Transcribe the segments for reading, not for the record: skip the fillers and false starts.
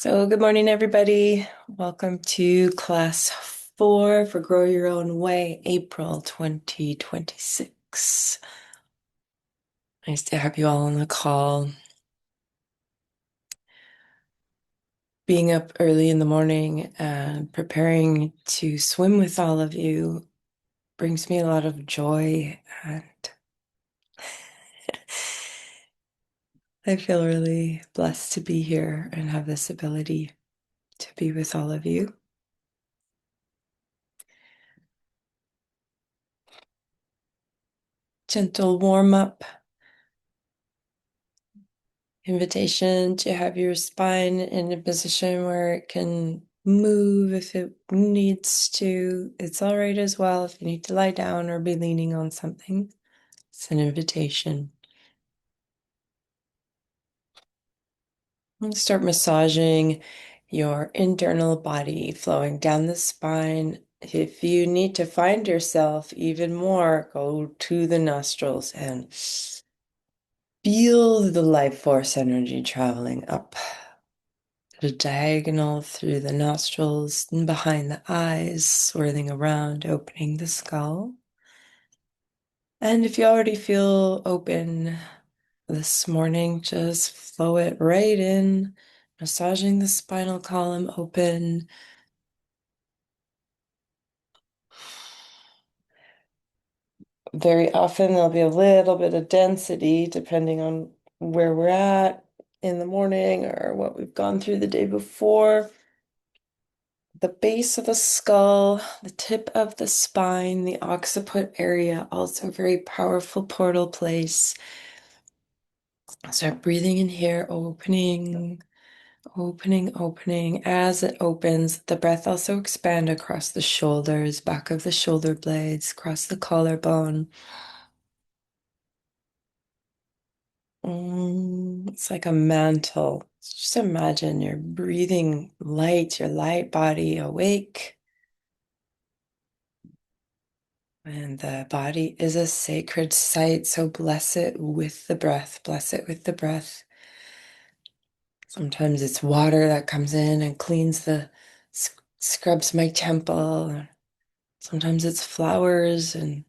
So, good morning, everybody. Welcome to class 4 for Grow Your Own Way, April 2026. Nice to have you all on the call. Being up early in the morning and preparing to swim with all of you brings me a lot of joy, and I feel really blessed to be here and have this ability to be with all of you. Gentle warm up. Invitation to have your spine in a position where it can move if it needs to. It's all right as well if you need to lie down or be leaning on something. It's an invitation. And start massaging your internal body, flowing down the spine. If you need to find yourself even more, go to the nostrils and feel the life force energy traveling up the diagonal through the nostrils and behind the eyes, swirling around, opening the skull. And if you already feel open this morning, just flow it right in, massaging the spinal column open. Very often there'll be a little bit of density depending on where we're at in the morning or what we've gone through the day before. The base of the skull, the tip of the spine, the occiput area, also a very powerful portal place. Start breathing in here, opening, opening, opening. As it opens, the breath also expand across the shoulders, back of the shoulder blades, across the collarbone. It's like a mantle. Just imagine you're breathing light, your light body awake. And the body is a sacred site, so bless it with the breath. Bless it with the breath. Sometimes it's water that comes in and cleans scrubs my temple. Sometimes it's flowers and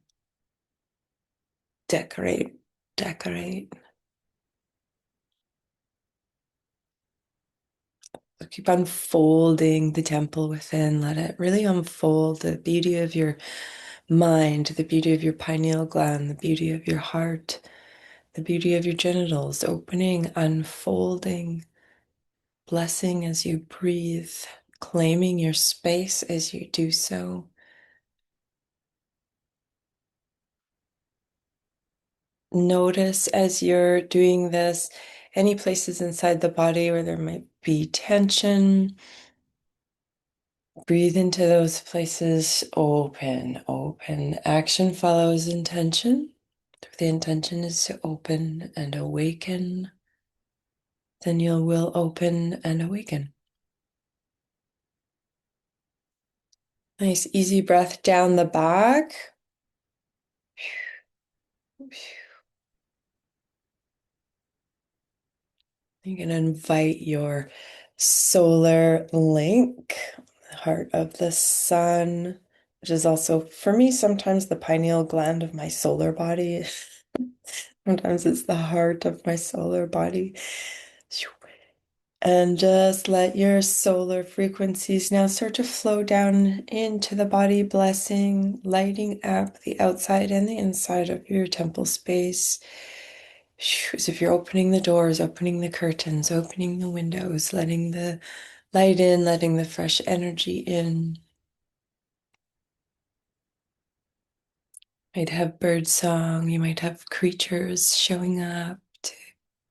decorate, decorate. So keep unfolding the temple within. Let it really unfold the beauty of your mind, the beauty of your pineal gland, the beauty of your heart, the beauty of your genitals, opening, unfolding, blessing as you breathe, claiming your space as you do so. Notice as you're doing this any places inside the body where there might be tension. Breathe into those places, open, open. Action follows intention. If the intention is to open and awaken, then you will open and awaken. Nice, easy breath down the back. You can invite your solar link, the heart of the sun, which is also, for me, sometimes the pineal gland of my solar body. Sometimes it's the heart of my solar body. And just let your solar frequencies now start to flow down into the body, blessing, lighting up the outside and the inside of your temple space. As if you're opening the doors, opening the curtains, opening the windows, letting the light in, letting the fresh energy in. You might have bird song, you might have creatures showing up to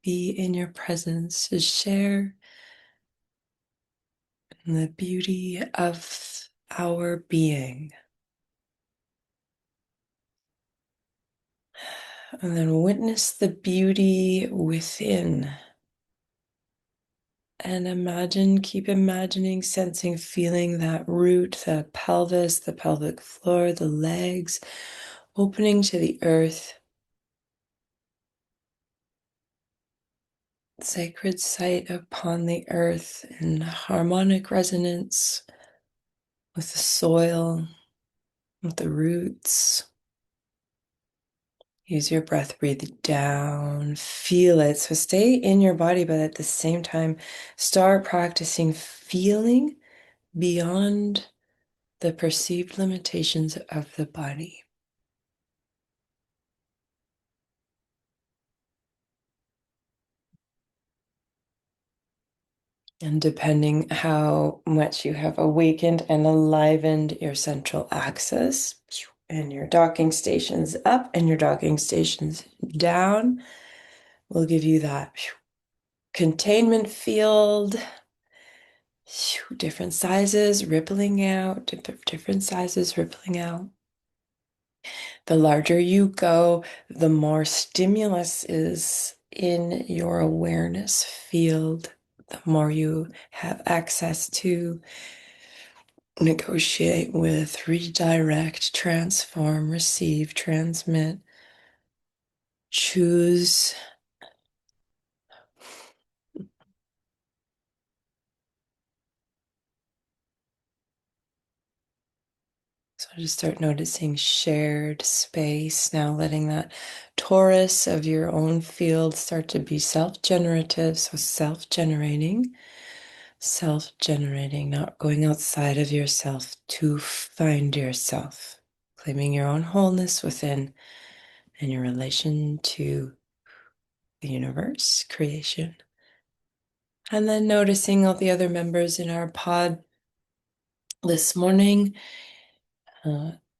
be in your presence, to share the beauty of our being. And then witness the beauty within. And imagine, keep imagining, sensing, feeling that root, the pelvis, the pelvic floor, the legs, opening to the earth. sacred site upon the earth in harmonic resonance with the soil, with the roots. Use your breath, breathe down, feel it. So stay in your body, but at the same time, start practicing feeling beyond the perceived limitations of the body. And depending how much you have awakened and enlivened your central axis and your docking stations up and your docking stations down, will give you that containment field, different sizes rippling out, different sizes rippling out. The larger you go, the more stimulus is in your awareness field, the more you have access to negotiate with, redirect, transform, receive, transmit, choose. So just start noticing shared space. Now letting that torus of your own field start to be self-generative. So self-generating, not going outside of yourself to find yourself, claiming your own wholeness within and your relation to the universe, creation. And then noticing all the other members in our pod this morning.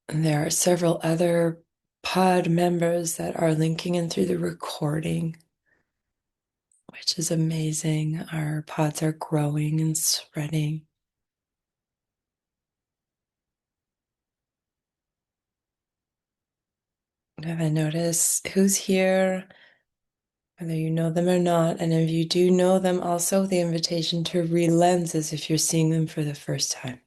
There are several other pod members that are linking in through the recording, which is amazing. Our pods are growing and spreading. Have I noticed who's here, whether you know them or not? And if you do know them, also the invitation to re-lens as if you're seeing them for the first time.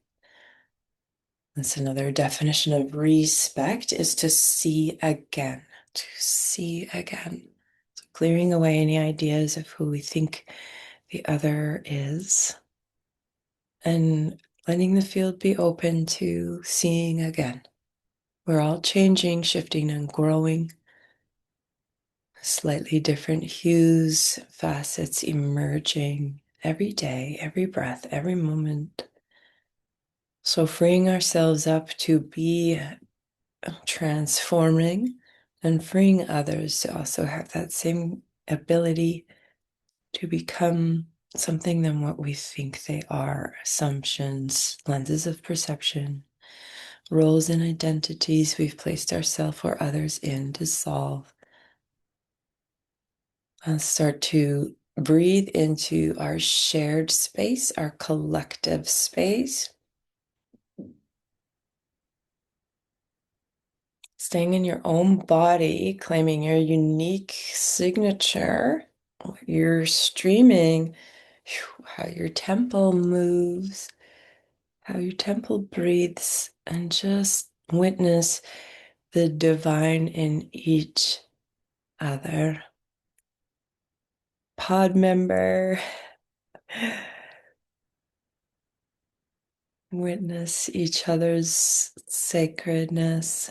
That's another definition of respect, is to see again, to see again. So clearing away any ideas of who we think the other is, and letting the field be open to seeing again. We're all changing, shifting, and growing. Slightly different hues, facets emerging every day, every breath, every moment. So freeing ourselves up to be transforming and freeing others to also have that same ability to become something than what we think they are. Assumptions, lenses of perception, roles and identities we've placed ourselves or others in, dissolve. And start to breathe into our shared space, our collective space. Staying in your own body, claiming your unique signature, you're streaming, how your temple moves, how your temple breathes, and just witness the divine in each other. Pod member, witness each other's sacredness,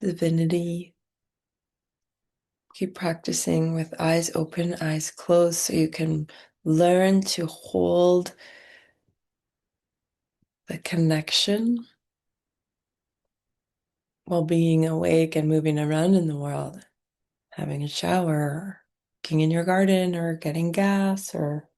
divinity. Keep practicing with eyes open, eyes closed, so you can learn to hold the connection while being awake and moving around in the world, having a shower, working in your garden, or getting gas, or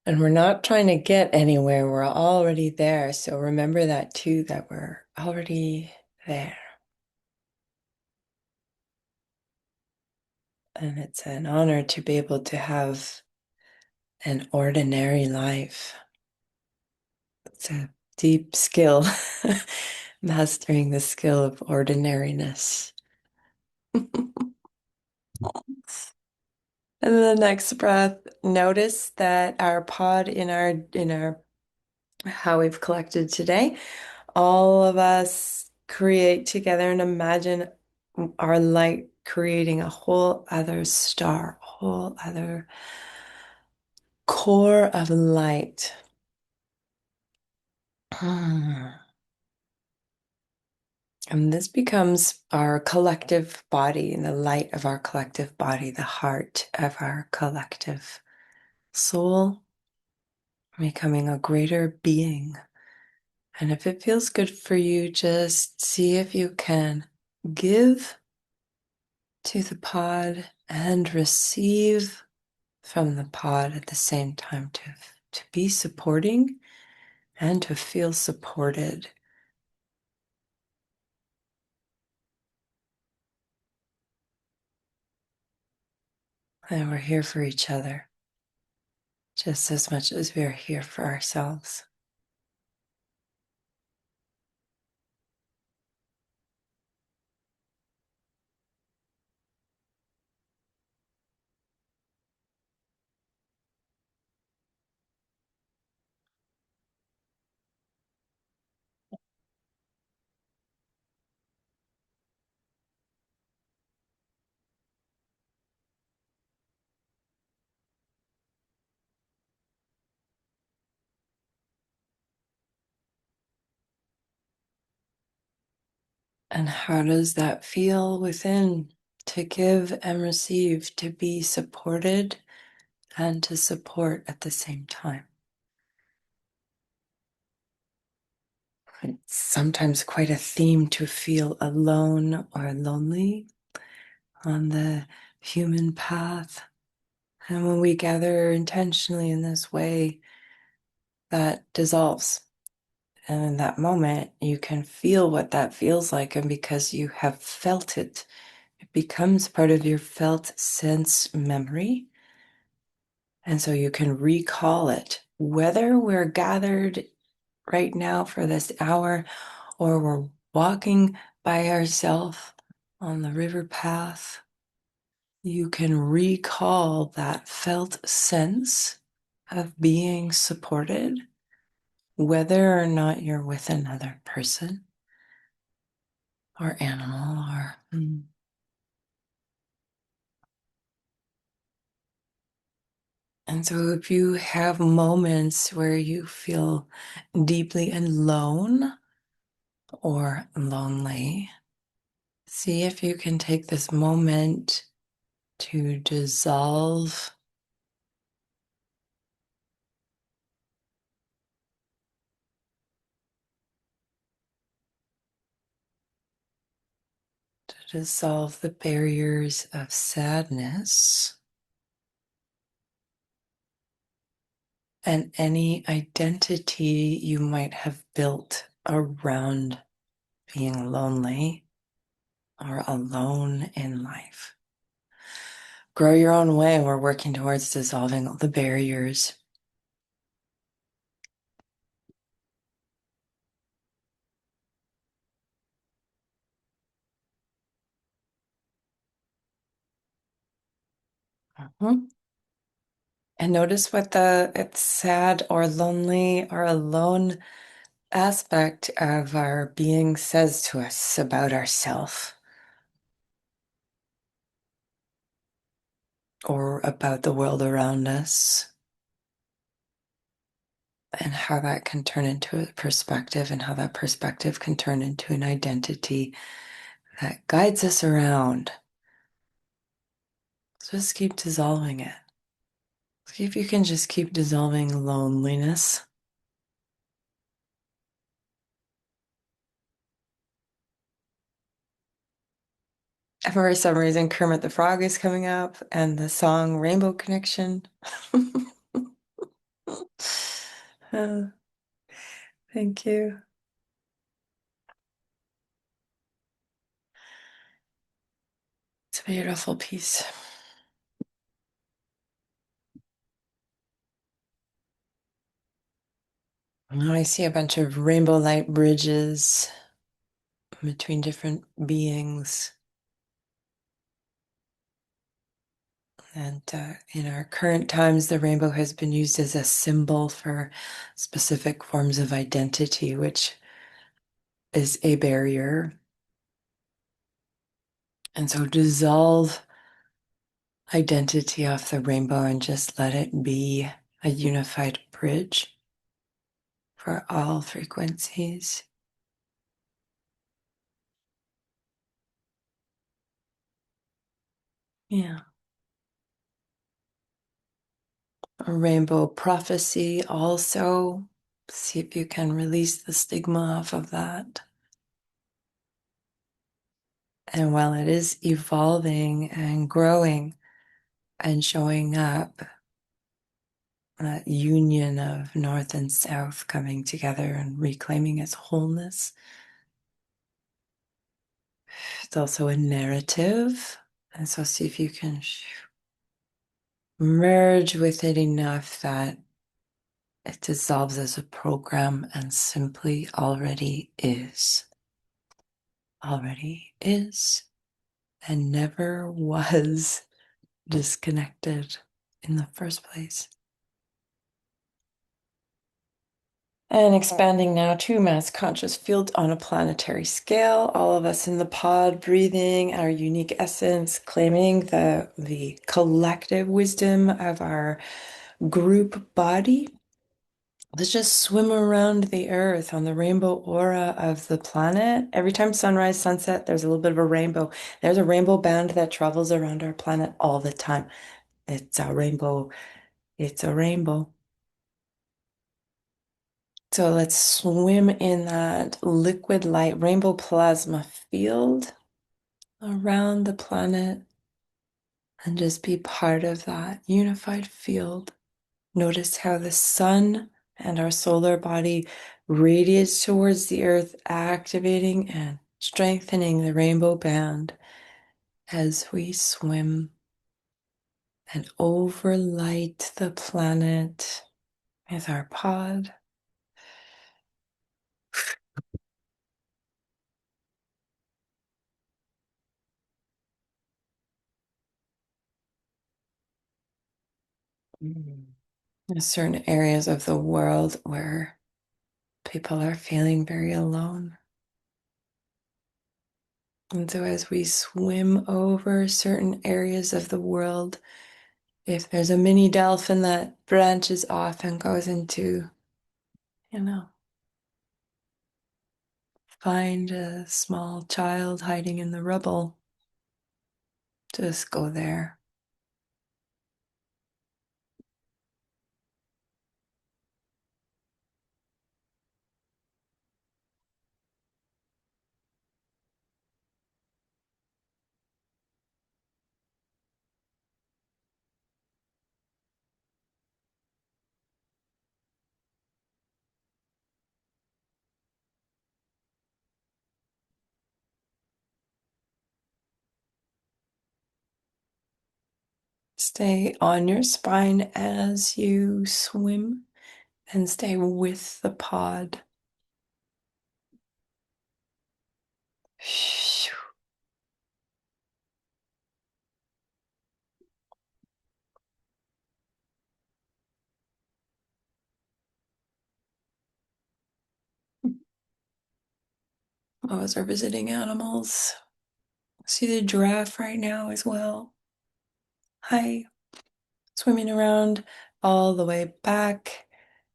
and we're not trying to get anywhere. We're already there. So remember that too, that we're already there. And it's an honor to be able to have an ordinary life. It's a deep skill, mastering the skill of ordinariness. And then the next breath, notice that our pod in our how we've collected today. All of us create together and imagine our light creating a whole other star, a whole other core of light. And this becomes our collective body, and the light of our collective body, the heart of our collective soul, becoming a greater being. And if it feels good for you, just see if you can give to the pod and receive from the pod at the same time, to be supporting and to feel supported. And we're here for each other just as much as we're here for ourselves. And how does that feel within, to give and receive, to be supported and to support at the same time? It's sometimes quite a theme to feel alone or lonely on the human path. And when we gather intentionally in this way, that dissolves. And in that moment, you can feel what that feels like. And because you have felt it, it becomes part of your felt sense memory. And so you can recall it, whether we're gathered right now for this hour or we're walking by ourselves on the river path. You can recall that felt sense of being supported, whether or not you're with another person or animal or And so if you have moments where you feel deeply alone or lonely, see if you can take this moment to dissolve, the barriers of sadness and any identity you might have built around being lonely or alone in life. Grow your own way. We're working towards dissolving all the barriers. Mhm. And notice what the it's sad or lonely or alone aspect of our being says to us about ourselves or about the world around us, and how that can turn into a perspective, and how that perspective can turn into an identity that guides us around. So just keep dissolving it. See if you can just keep dissolving loneliness. And for some reason, Kermit the Frog is coming up, and the song Rainbow Connection. Uh, thank you. It's a beautiful piece. Now I see a bunch of rainbow light bridges between different beings. And in our current times, the rainbow has been used as a symbol for specific forms of identity, which is a barrier. And so dissolve identity off the rainbow and just let it be a unified bridge for all frequencies. Yeah. A rainbow prophecy also. See if you can release the stigma off of that. And while it is evolving and growing and showing up, that union of North and South coming together and reclaiming its wholeness, it's also a narrative. And so see if you can merge with it enough that it dissolves as a program and simply already is. Already is and never was disconnected in the first place. And expanding now to mass conscious field on a planetary scale, all of us in the pod breathing our unique essence, claiming the collective wisdom of our group body. Let's just swim around the earth on the rainbow aura of the planet. Every time sunrise, sunset, there's a little bit of a rainbow. There's a rainbow band that travels around our planet all the time. It's a rainbow. It's a rainbow. So let's swim in that liquid light rainbow plasma field around the planet and just be part of that unified field. Notice how the sun and our solar body radiates towards the earth, activating and strengthening the rainbow band as we swim and overlight the planet with our pod. There's certain areas of the world where people are feeling very alone. And so, as we swim over certain areas of the world, if there's a mini dolphin that branches off and goes into, you know, find a small child hiding in the rubble, just go there. Stay on your spine as you swim and stay with the pod. Those are visiting animals. See the giraffe right now as well. Hi, swimming around all the way back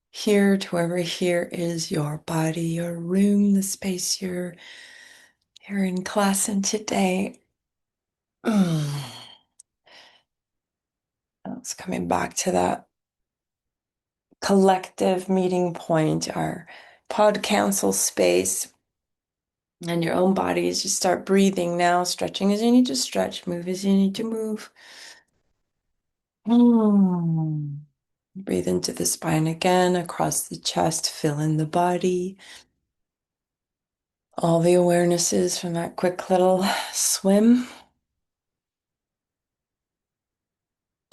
here to wherever here is your body, your room, the space you're in class in today. It's coming back to that collective meeting point, our pod council space, and your own bodies. Just start breathing now, stretching as you need to stretch, move as you need to move. Breathe into the spine again, across the chest, fill in the body. All the awarenesses from that quick little swim.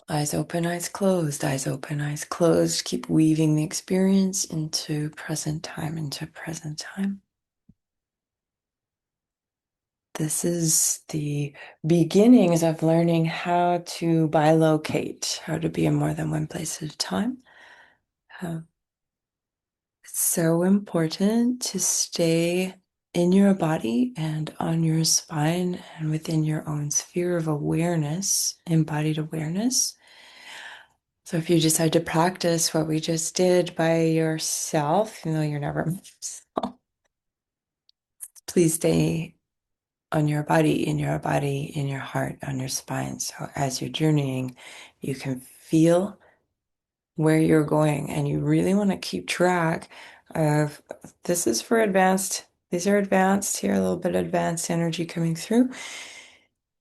Eyes open, eyes closed, eyes open, eyes closed. Keep weaving the experience into present time, into present time. This is the beginnings of learning how to bilocate, how to be in more than one place at a time. Uh, it's so important to stay in your body and on your spine and within your own sphere of awareness, embodied awareness. So if you decide to practice what we just did by yourself, even though you're never yourself, please stay on your body, in your heart, on your spine. So as you're journeying, you can feel where you're going, and you really want to keep track of this is for advanced. These are advanced here, a little bit advanced energy coming through.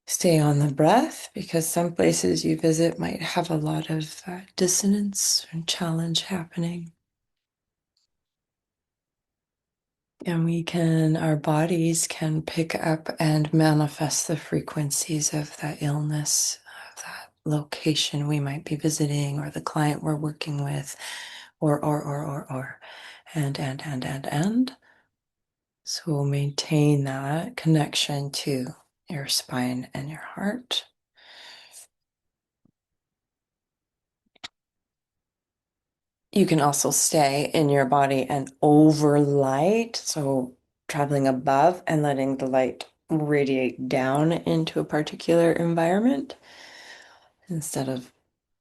Stay on the breath because some places you visit might have a lot of dissonance and challenge happening. And our bodies can pick up and manifest the frequencies of that illness, of that location we might be visiting, or the client we're working with, or, and. So we'll maintain that connection to your spine and your heart. You can also stay in your body and overlight. So traveling above and letting the light radiate down into a particular environment instead of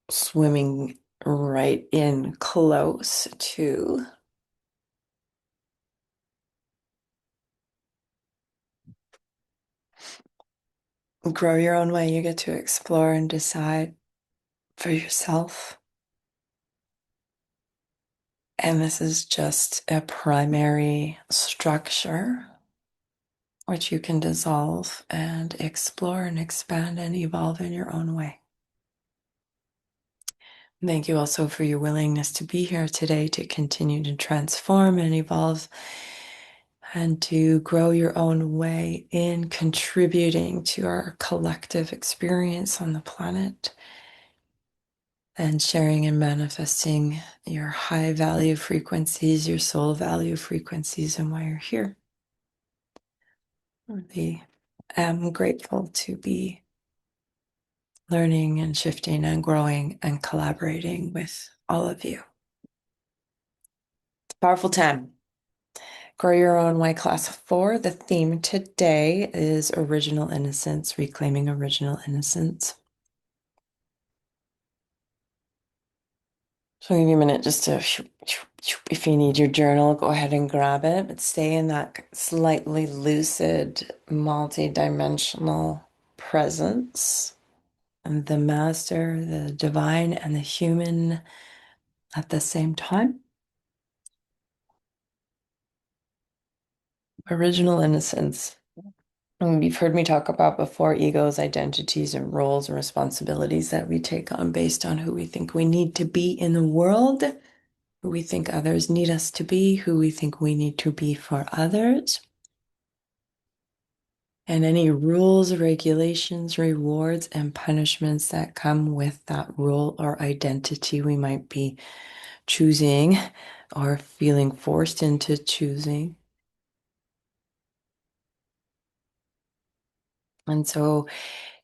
swimming right in close to. Grow your own way. You get to explore and decide for yourself. And this is just a primary structure which you can dissolve and explore and expand and evolve in your own way. Thank you also for your willingness to be here today to continue to transform and evolve and to grow your own way in contributing to our collective experience on the planet and sharing and manifesting your high value frequencies, your soul value frequencies, and why you're here. I really am grateful to be learning and shifting and growing and collaborating with all of you. It's a powerful time. Grow Your Own Way Class 4. The theme today is Original Innocence, Reclaiming Original Innocence. So I'll give you a minute just to, if you need your journal, go ahead and grab it, but stay in that slightly lucid, multi-dimensional presence. And the master, the divine, and the human at the same time. Original innocence. You've heard me talk about before egos, identities, and roles and responsibilities that we take on based on who we think we need to be in the world, who we think others need us to be, who we think we need to be for others. And any rules, regulations, rewards, and punishments that come with that role or identity we might be choosing or feeling forced into choosing. And so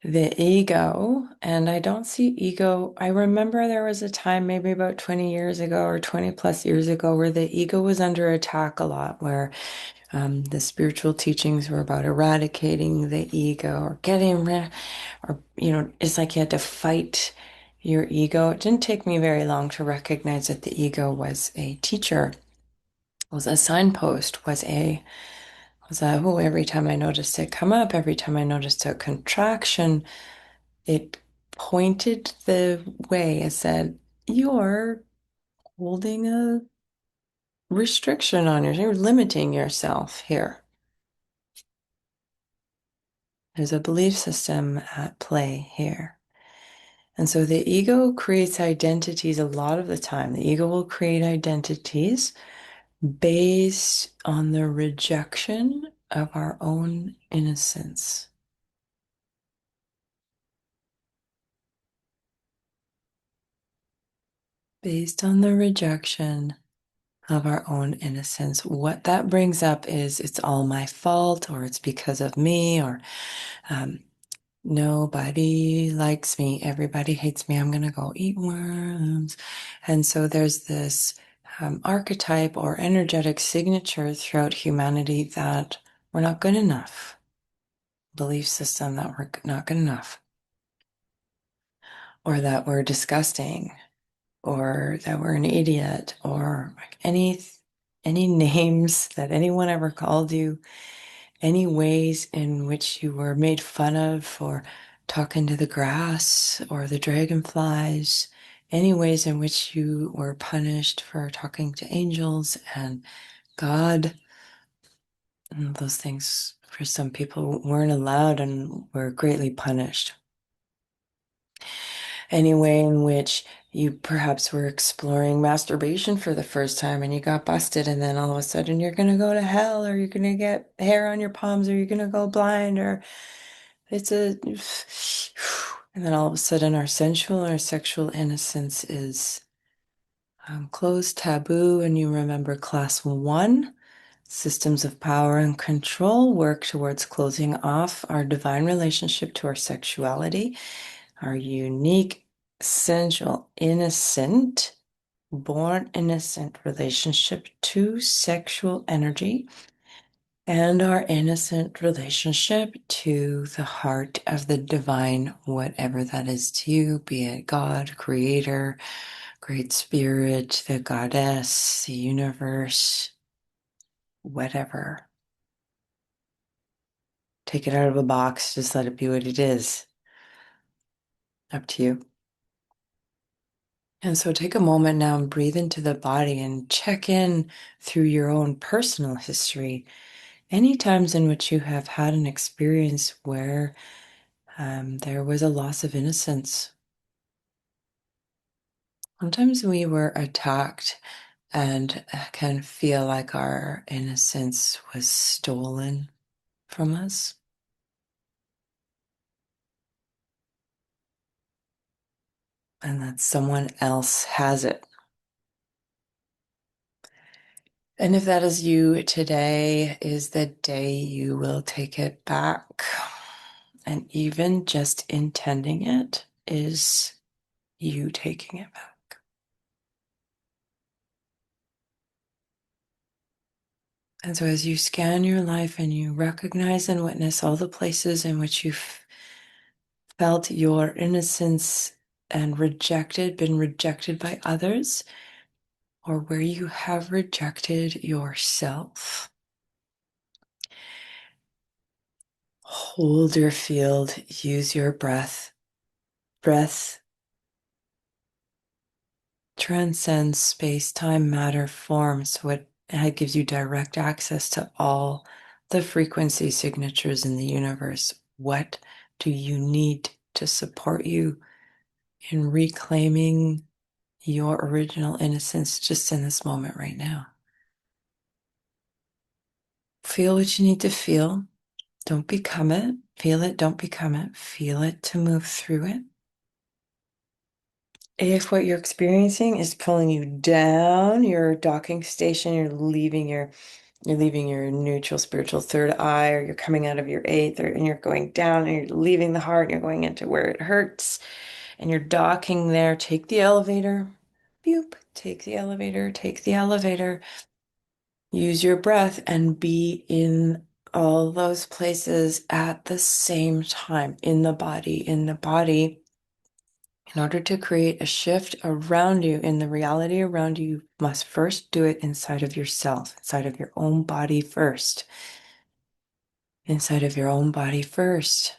the ego, and I don't see ego. I remember there was a time, maybe about 20 years ago or 20 plus years ago, where the ego was under attack a lot, where the spiritual teachings were about eradicating the ego or getting rid, or, it's like you had to fight your ego. It didn't take me very long to recognize that the ego was a teacher, was a signpost, every time I noticed it come up, every time I noticed a contraction, it pointed the way. It said, you're holding a restriction on yourself. You're limiting yourself here. There's a belief system at play here. And so the ego creates identities a lot of the time. The ego will create identities based on the rejection of our own innocence. Based on the rejection of our own innocence. What that brings up is it's all my fault, or it's because of me, or um, nobody likes me, everybody hates me, I'm gonna go eat worms. And so there's this archetype or energetic signature throughout humanity that we're not good enough, belief system that we're not good enough, or that we're disgusting, or that we're an idiot, or like any names that anyone ever called you, any ways in which you were made fun of for talking to the grass or the dragonflies, any ways in which you were punished for talking to angels and God. And those things for some people weren't allowed and were greatly punished. Any way in which you perhaps were exploring masturbation for the first time and you got busted, and then all of a sudden you're going to go to hell, or you're going to get hair on your palms, or you're going to go blind, or it's a. And then all of a sudden our sensual or sexual innocence is closed, taboo, and you remember class 1. Systems of power and control work towards closing off our divine relationship to our sexuality, our unique, sensual, innocent, born innocent relationship to sexual energy, and our innocent relationship to the heart of the divine, whatever that is to you, be it God, Creator, Great Spirit, the Goddess, the universe, whatever. Take it out of a box, just let it be what it is. Up to you. And so take a moment now and breathe into the body and check in through your own personal history. Any times in which you have had an experience where there was a loss of innocence. Sometimes we were attacked and can feel like our innocence was stolen from us. And that someone else has it. And if that is you, today is the day you will take it back. And even just intending it is you taking it back. And so as you scan your life and you recognize and witness all the places in which you've felt your innocence and been rejected by others, or where you have rejected yourself, hold your field, use your breath. Breath transcends space, time, matter, form, so it gives you direct access to all the frequency signatures in the universe. What do you need to support you in reclaiming your original innocence just in this moment right now? Feel what you need to feel. Don't become it. Feel it, don't become it. Feel it to move through it. If what you're experiencing is pulling you down your docking station, you're leaving your neutral spiritual third eye, or you're coming out of your eighth, and you're going down, and you're leaving the heart, and you're going into where it hurts, and you're docking there. Take the elevator. Boop. Take the elevator. Take the elevator. Use your breath and be in all those places at the same time, in the body, in the body. In order to create a shift around you, in the reality around you, you must first do it inside of yourself, inside of your own body first. Inside of your own body first.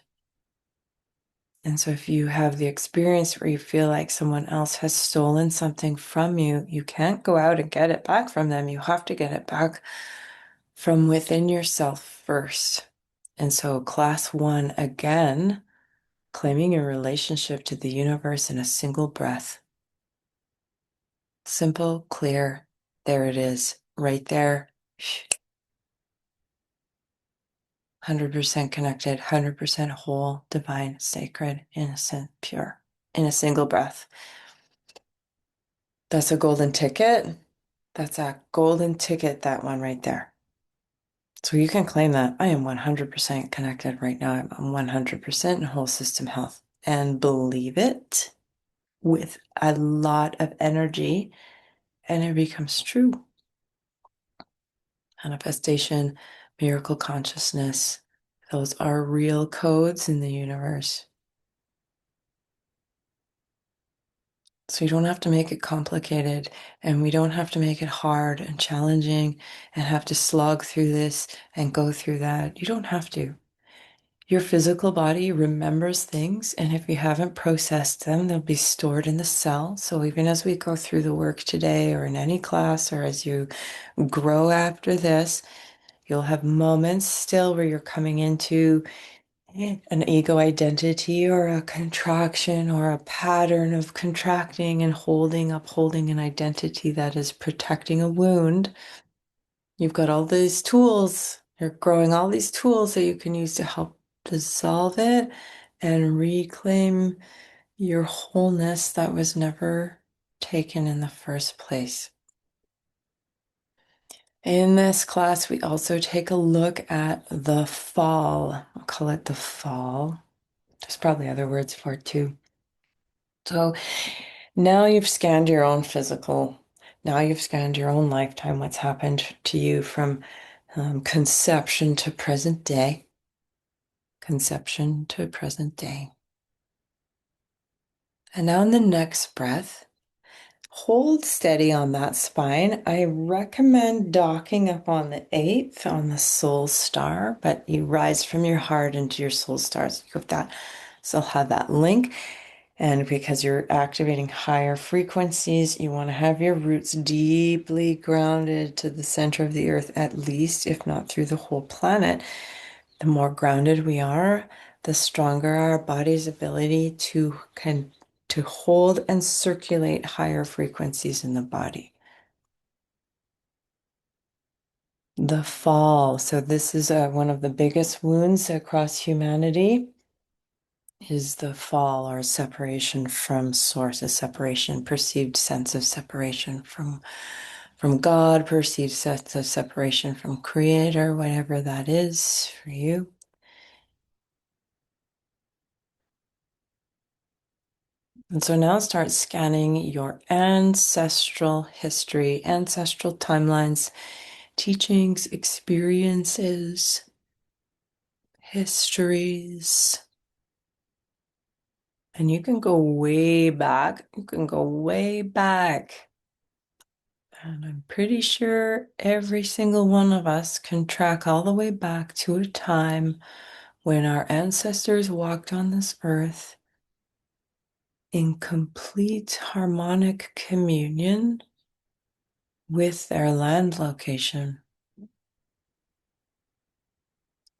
And so if you have the experience where you feel like someone else has stolen something from you, you can't go out and get it back from them. You have to get it back from within yourself first. And so class 1, again, claiming your relationship to the universe in a single breath. Simple, clear, there it is, right there. 100% connected, 100% whole, divine, sacred, innocent, pure, in a single breath. That's a golden ticket. That's a golden ticket, that one right there. So you can claim that I am 100% connected right now. I'm 100% in whole system health and believe it with a lot of energy, and it becomes true. Manifestation, miracle consciousness, those are real codes in the universe. So you don't have to make it complicated, and we don't have to make it hard and challenging and have to slog through this and go through that. You don't have to. Your physical body remembers things, and if you haven't processed them, they'll be stored in the cell. So even as we go through the work today, or in any class, or as you grow after this, you'll have moments still where you're coming into an ego identity or a contraction or a pattern of contracting and holding, upholding an identity that is protecting a wound. You've got all these tools. You're growing all these tools that you can use to help dissolve it and reclaim your wholeness that was never taken in the first place. In this class, we also take a look at the fall. I'll call it the fall. There's probably other words for it too. So now you've scanned your own physical. Now you've scanned your own lifetime, what's happened to you from conception to present day. Conception to present day. And now in the next breath, hold steady on that spine. I recommend docking up on the eighth on the soul star, but you rise from your heart into your soul stars. You have that, so have that link. And because you're activating higher frequencies, you want to have your roots deeply grounded to the center of the earth, at least, if not through the whole planet. The more grounded we are, the stronger our body's ability to hold and circulate higher frequencies in the body. The fall. So this is one of the biggest wounds across humanity is the fall or separation from source, a separation, perceived sense of separation from God, perceived sense of separation from Creator, whatever that is for you. And so now start scanning your ancestral history, ancestral timelines, teachings, experiences, histories. And you can go way back. You can go way back. And I'm pretty sure every single one of us can track all the way back to a time when our ancestors walked on this earth in complete harmonic communion with their land location.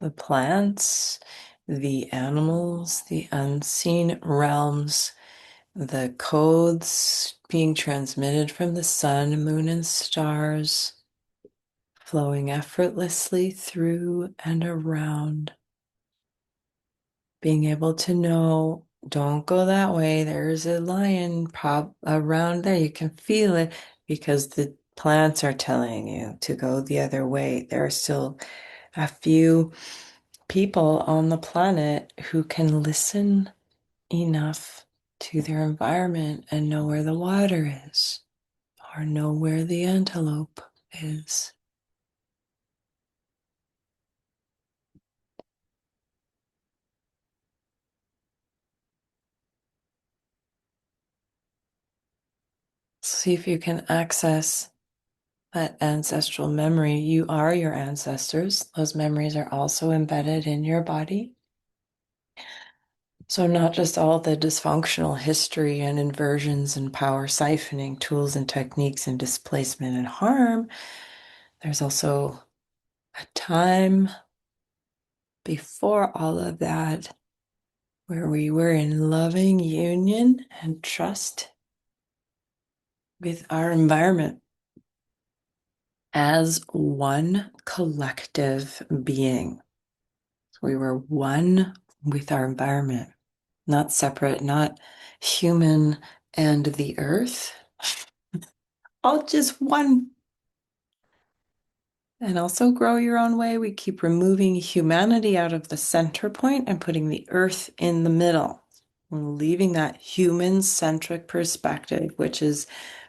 The plants, the animals, the unseen realms, the codes being transmitted from the sun, moon, and stars, flowing effortlessly through and around. Being able to know, don't go that way. There's a lion prop around there. You can feel it because the plants are telling you to go the other way. There are still a few people on the planet who can listen enough to their environment and know where the water is or know where the antelope is. See if you can access that ancestral memory. You are your ancestors. Those memories are also embedded in your body. So, not just all the dysfunctional history and inversions and power siphoning tools and techniques and displacement and harm, there's also a time before all of that where we were in loving union and trust with our environment as one collective being. We were one with our environment, not separate, not human and the earth, all just one. And also grow your own way. We keep removing humanity out of the center point and putting the earth in the middle. We're leaving that human-centric perspective, which is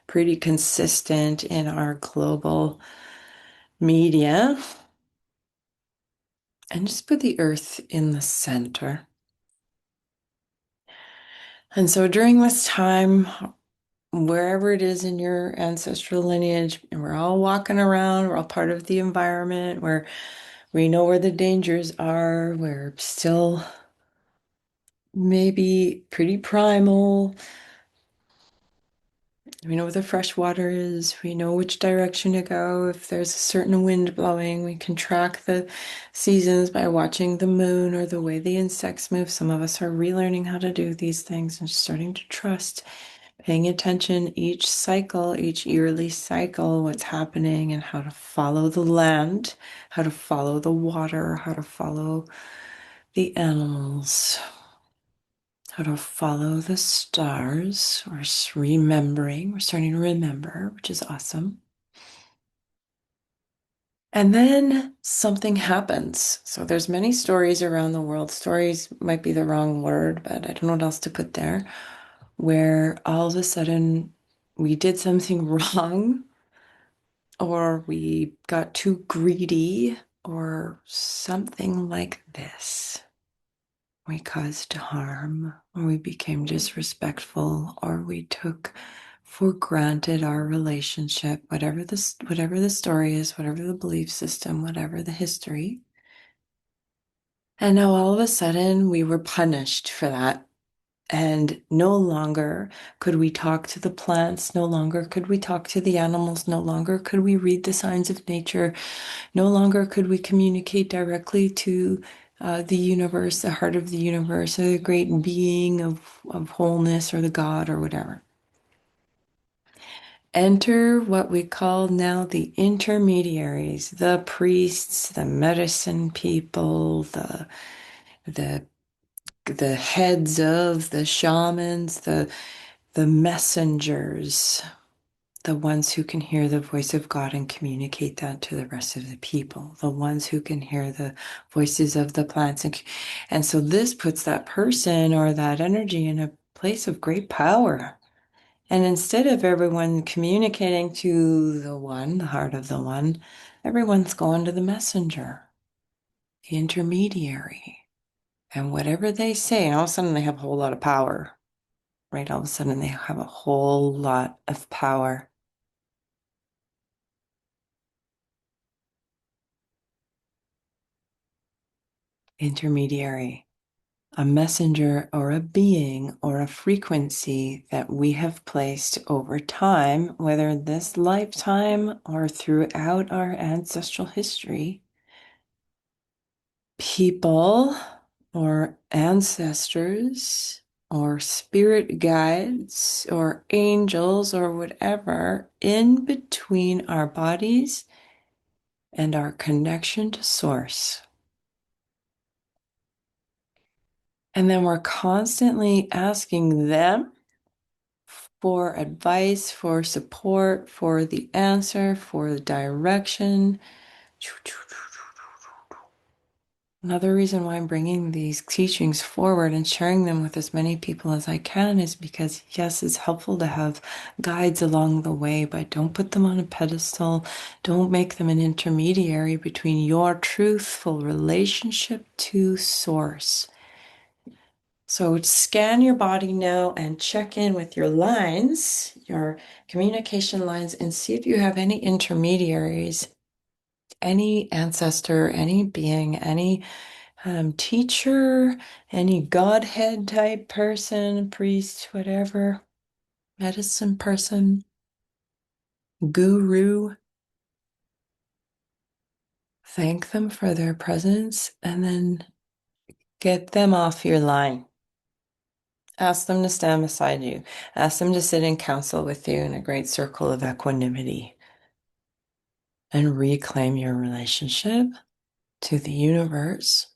pretty consistent in our global media. And just put the earth in the center. And so during this time, wherever it is in your ancestral lineage, and we're all walking around, we're all part of the environment where we know where the dangers are, we're still maybe pretty primal. We know where the fresh water is. We know which direction to go. If there's a certain wind blowing, we can track the seasons by watching the moon or the way the insects move. Some of us are relearning how to do these things and starting to trust, paying attention each cycle, each yearly cycle, what's happening and how to follow the land, how to follow the water, how to follow the animals, how to follow the stars. We're remembering, we're starting to remember, which is awesome. And then something happens. So there's many stories around the world. Stories might be the wrong word, but I don't know what else to put there, where all of a sudden we did something wrong, or we got too greedy, or something like this. We caused harm, or we became disrespectful, or we took for granted our relationship, whatever the story is, whatever the belief system, whatever the history. And now all of a sudden we were punished for that. And no longer could we talk to the plants, no longer could we talk to the animals, no longer could we read the signs of nature, no longer could we communicate directly to the universe, the heart of the universe, the great being of wholeness or the God or whatever. Enter what we call now the intermediaries, the priests, the medicine people, the the heads of the shamans, the messengers, the ones who can hear the voice of God and communicate that to the rest of the people, the ones who can hear the voices of the plants. And so this puts that person or that energy in a place of great power. And instead of everyone communicating to the one, the heart of the one, everyone's going to the messenger, the intermediary. And whatever they say, and all of a sudden they have a whole lot of power, right? All of a sudden they have a whole lot of power. Intermediary, a messenger or a being or a frequency that we have placed over time, whether this lifetime or throughout our ancestral history. People or ancestors or spirit guides or angels or whatever in between our bodies and our connection to source. And then we're constantly asking them for advice, for support, for the answer, for the direction. Another reason why I'm bringing these teachings forward and sharing them with as many people as I can is because, yes, it's helpful to have guides along the way, but don't put them on a pedestal. Don't make them an intermediary between your truthful relationship to source. So scan your body now and check in with your lines, your communication lines, and see if you have any intermediaries, any ancestor, any being, any teacher, any Godhead type person, priest, whatever, medicine person, guru. Thank them for their presence and then get them off your line. Ask them to stand beside you. Ask them to sit in council with you in a great circle of equanimity and reclaim your relationship to the universe.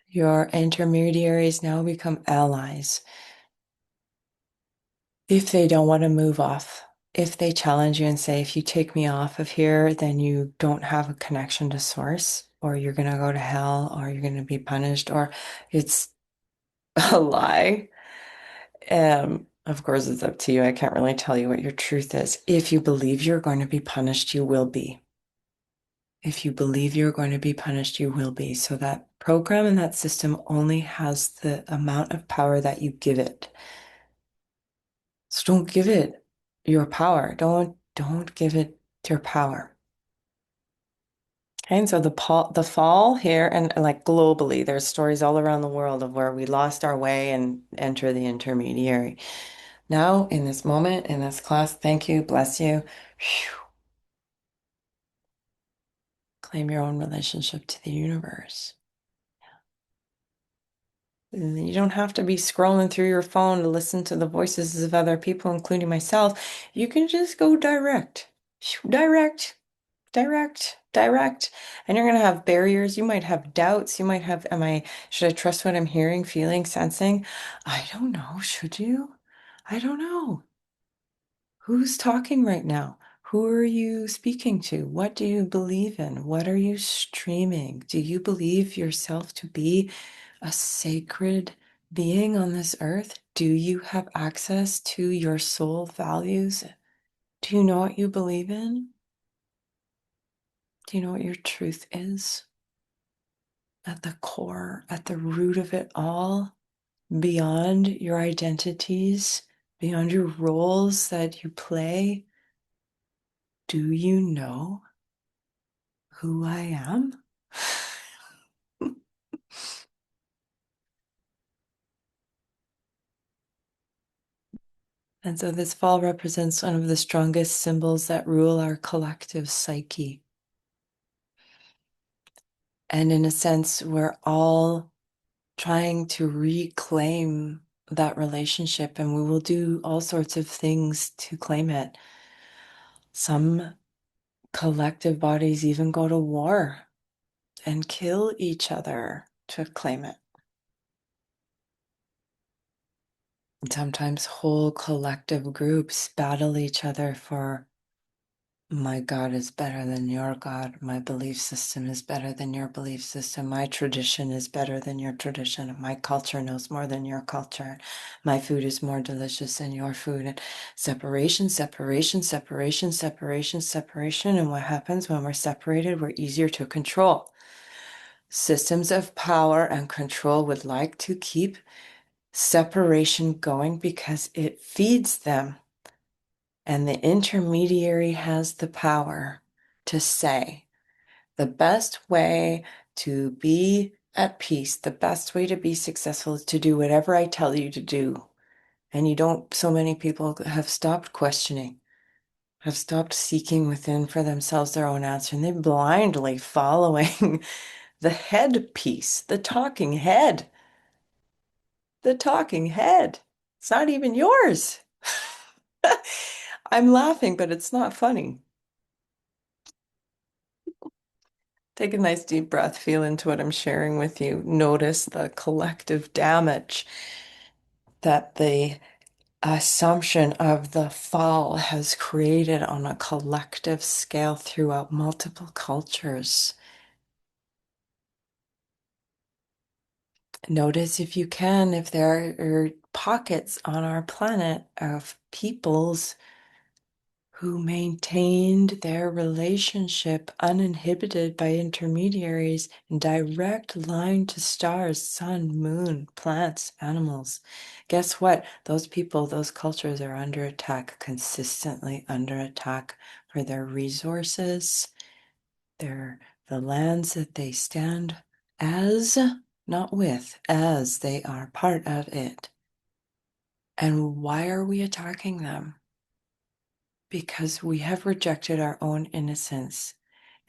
Your intermediaries now become allies. If they don't want to move off, if they challenge you and say, if you take me off of here, then you don't have a connection to source, or you're going to go to hell, or you're going to be punished, or it's a lie. Of course, it's up to you. I can't really tell you what your truth is. If you believe you're going to be punished, you will be. If you believe you're going to be punished, you will be. So that program and that system only has the amount of power that you give it. So don't give it your power. Don't give it your power. Okay, and so the fall here and like globally, there's stories all around the world of where we lost our way and enter the intermediary. Now, in this moment, in this class, thank you, bless you. Phew. Claim your own relationship to the universe. You don't have to be scrolling through your phone to listen to the voices of other people, including myself. You can just go direct, direct, direct, direct. And you're going to have barriers. You might have doubts. You might have, should I trust what I'm hearing, feeling, sensing? I don't know. Should you? I don't know. Who's talking right now? Who are you speaking to? What do you believe in? What are you streaming? Do you believe yourself to be a sacred being on this earth? Do you have access to your soul values? Do you know what you believe in? Do you know what your truth is? At the core, at the root of it all, beyond your identities, beyond your roles that you play, do you know who I am? And so this fall represents one of the strongest symbols that rule our collective psyche. And in a sense, we're all trying to reclaim that relationship, and we will do all sorts of things to claim it. Some collective bodies even go to war and kill each other to claim it. And sometimes whole collective groups battle each other for my God is better than your God. My belief system is better than your belief system. My tradition is better than your tradition. My culture knows more than your culture. My food is more delicious than your food. And separation, separation, separation, separation, separation. And what happens when we're separated? We're easier to control. Systems of power and control would like to keep separation going because it feeds them. And the intermediary has the power to say the best way to be at peace, the best way to be successful is to do whatever I tell you to do. And you don't, so many people have stopped questioning, have stopped seeking within for themselves their own answer, and they're blindly following the head piece, the talking head, the talking head. It's not even yours. I'm laughing, but it's not funny. Take a nice deep breath, feel into what I'm sharing with you. Notice the collective damage that the assumption of the fall has created on a collective scale throughout multiple cultures. Notice if you can, if there are pockets on our planet of peoples who maintained their relationship uninhibited by intermediaries in direct line to stars, sun, moon, plants, animals. Guess what? Those people, those cultures are under attack, consistently under attack for their resources, the lands that they stand as, not with, as they are part of it. And why are we attacking them? Because we have rejected our own innocence.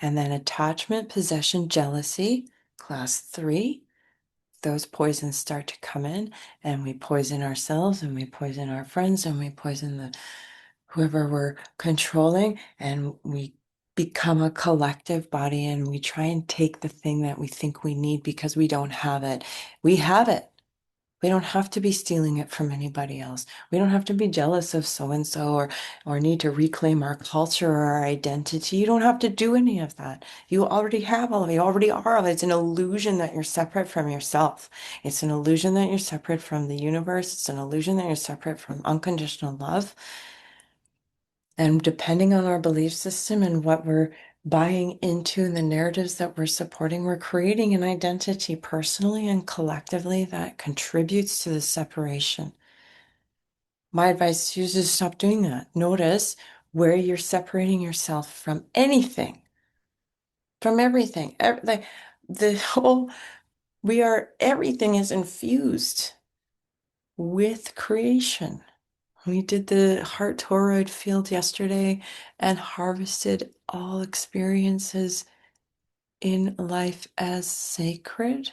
And then attachment, possession, jealousy, class 3, those poisons start to come in, and we poison ourselves, and we poison our friends, and we poison the whoever we're controlling, and we become a collective body, and we try and take the thing that we think we need because we don't have it. We have it. We don't have to be stealing it from anybody else. We don't have to be jealous of so and so or need to reclaim our culture or our identity. You don't have to do any of that. You already have all of it. You already are all of it. It's an illusion that you're separate from yourself. It's an illusion that you're separate from the universe. It's an illusion that you're separate from unconditional love. And depending on our belief system and what we're buying into and the narratives that we're supporting, we're creating an identity personally and collectively that contributes to the separation. My advice to you is to stop doing that. Notice where you're separating yourself from anything, from everything. Like the whole, everything is infused with creation. We did the heart toroid field yesterday and harvested all experiences in life as sacred.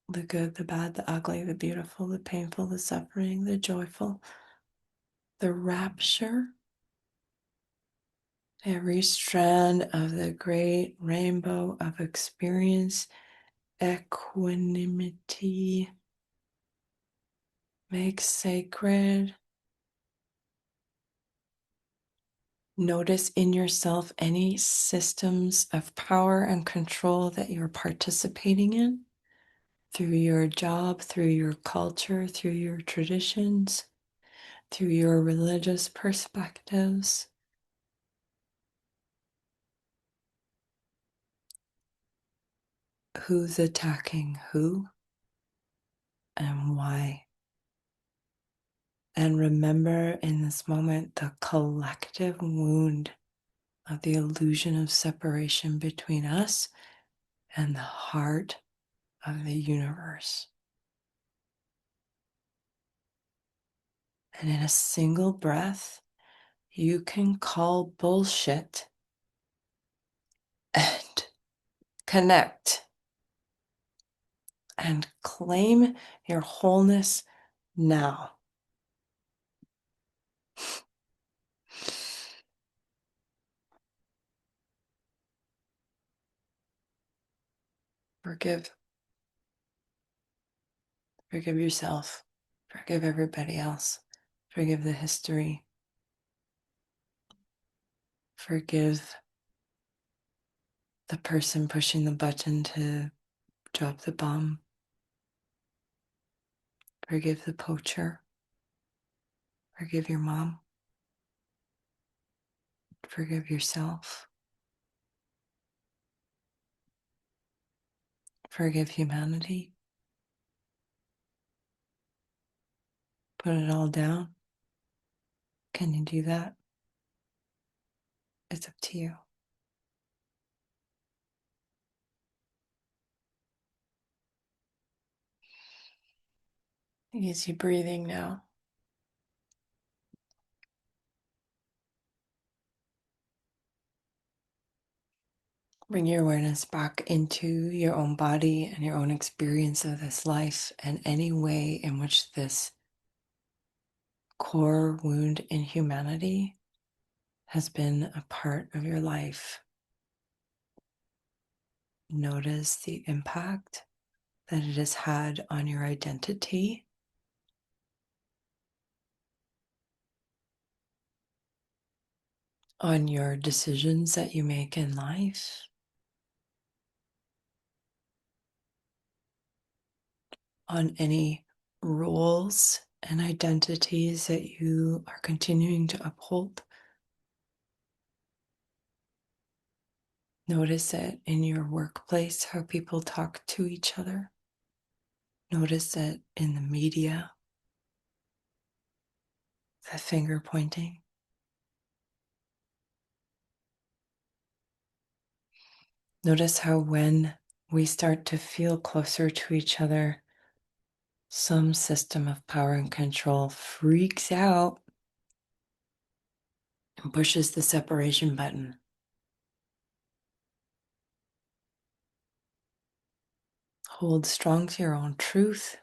The good, the bad, the ugly, the beautiful, the painful, the suffering, the joyful, the rapture. Every strand of the great rainbow of experience, equanimity, makes sacred. Notice in yourself any systems of power and control that you're participating in through your job, through your culture, through your traditions, through your religious perspectives. Who's attacking who and why? And remember in this moment the collective wound of the illusion of separation between us and the heart of the universe. And in a single breath, you can call bullshit and connect and claim your wholeness now. Forgive. Forgive yourself. Forgive everybody else. Forgive the history. Forgive the person pushing the button to drop the bomb. Forgive the poacher. Forgive your mom. Forgive yourself. Forgive humanity. Put it all down. Can you do that? It's up to you. Easy breathing now. Bring your awareness back into your own body and your own experience of this life and any way in which this core wound in humanity has been a part of your life. Notice the impact that it has had on your identity, on your decisions that you make in life, on any roles and identities that you are continuing to uphold. Notice it in your workplace, how people talk to each other. Notice it in the media, the finger pointing. Notice how when we start to feel closer to each other, some system of power and control freaks out and pushes the separation button. Hold strong to your own truth,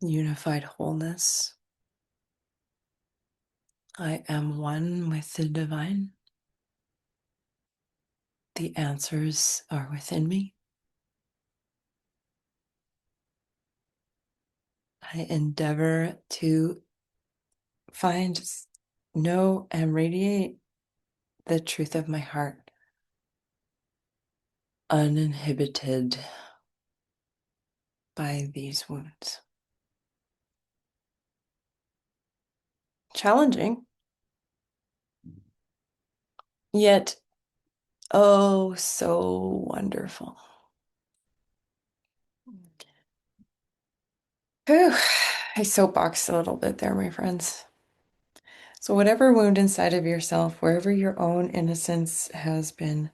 unified wholeness. I am one with the divine. The answers are within me. I endeavor to find, know, and radiate the truth of my heart, uninhibited by these wounds. Challenging, yet oh, so wonderful. Whew. I soapboxed a little bit there, my friends. So, whatever wound inside of yourself, wherever your own innocence has been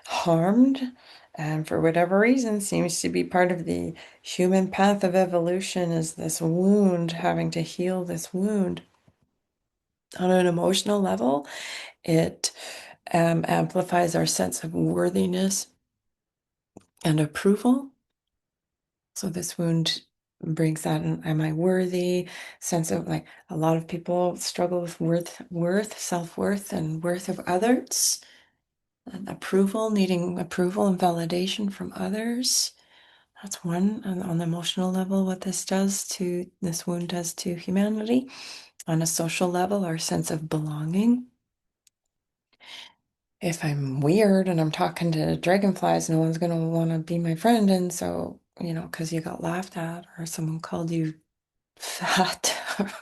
harmed, and for whatever reason seems to be part of the human path of evolution, is this wound, having to heal this wound. On an emotional level, it amplifies our sense of worthiness and approval. So this wound brings that, am I worthy? Sense of, like, a lot of people struggle with self-worth, and worth of others, and approval, needing approval and validation from others. That's one on the emotional level, what this wound does to humanity. On a social level, our sense of belonging. If I'm weird and I'm talking to dragonflies, no one's going to want to be my friend. And so, because you got laughed at or someone called you fat, or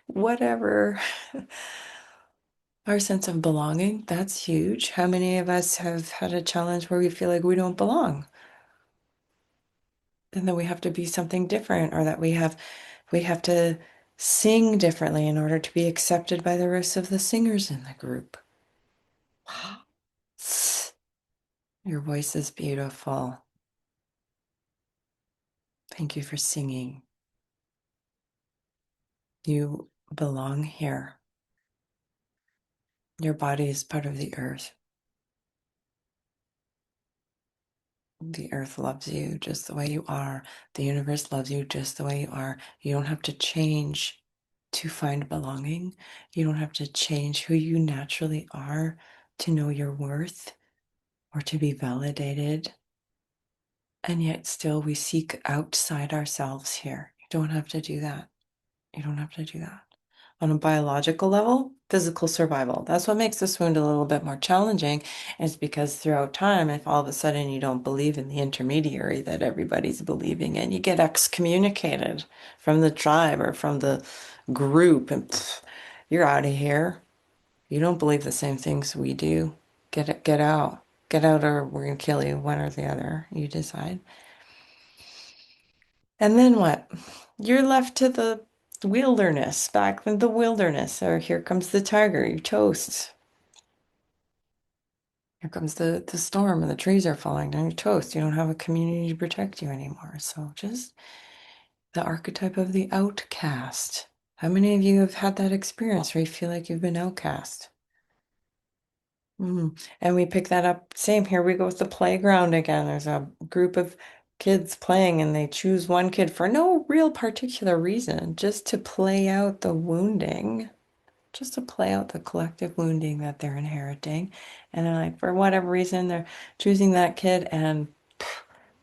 whatever. Our sense of belonging, that's huge. How many of us have had a challenge where we feel like we don't belong? And that we have to be something different, or that we have to sing differently in order to be accepted by the rest of the singers in the group. Wow. Your voice is beautiful. Thank you for singing. You belong here. Your body is part of the earth. The earth loves you just the way you are. The universe loves you just the way you are. You don't have to change to find belonging. You don't have to change who you naturally are to know your worth or to be validated. And yet still we seek outside ourselves here. You don't have to do that. You don't have to do that. On a biological level, physical survival. That's what makes this wound a little bit more challenging, is because throughout time, if all of a sudden you don't believe in the intermediary that everybody's believing in, you get excommunicated from the tribe or from the group, and you're out of here. You don't believe the same things we do. Get out. Get out, or we're gonna kill you, one or the other. You decide. And then what? You're left to the wilderness, back in the wilderness, or here comes the tiger, you toast. Here comes the storm and the trees are falling down, you toast. You don't have a community to protect you anymore. So just the archetype of the outcast. How many of you have had that experience where you feel like you've been outcast? And we pick that up. Same here. We go with the playground again. There's a group of kids playing, and they choose one kid for no real particular reason, just to play out the wounding, just to play out the collective wounding that they're inheriting. And they're like, for whatever reason, they're choosing that kid, and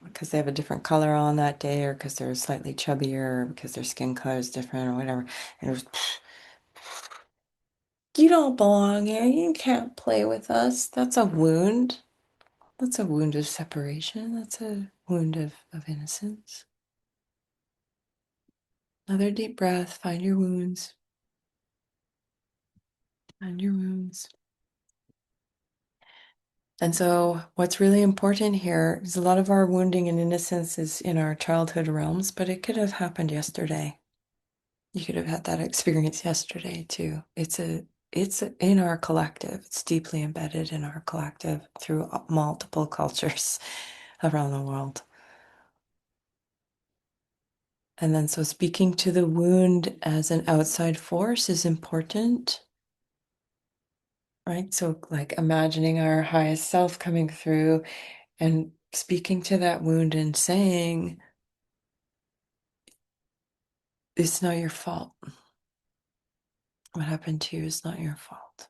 because they have a different color on that day, or because they're slightly chubbier, or because their skin color is different, or whatever. And it was, you don't belong here. You can't play with us. That's a wound. That's a wound of separation. That's a wound of innocence. Another deep breath. Find your wounds. Find your wounds. And so, what's really important here is a lot of our wounding and innocence is in our childhood realms, but it could have happened yesterday. You could have had that experience yesterday too. It's in our collective. It's deeply embedded in our collective through multiple cultures around the world. And then, so speaking to the wound as an outside force is important, right? So, like, imagining our highest self coming through and speaking to that wound and saying, it's not your fault. What happened to you is not your fault.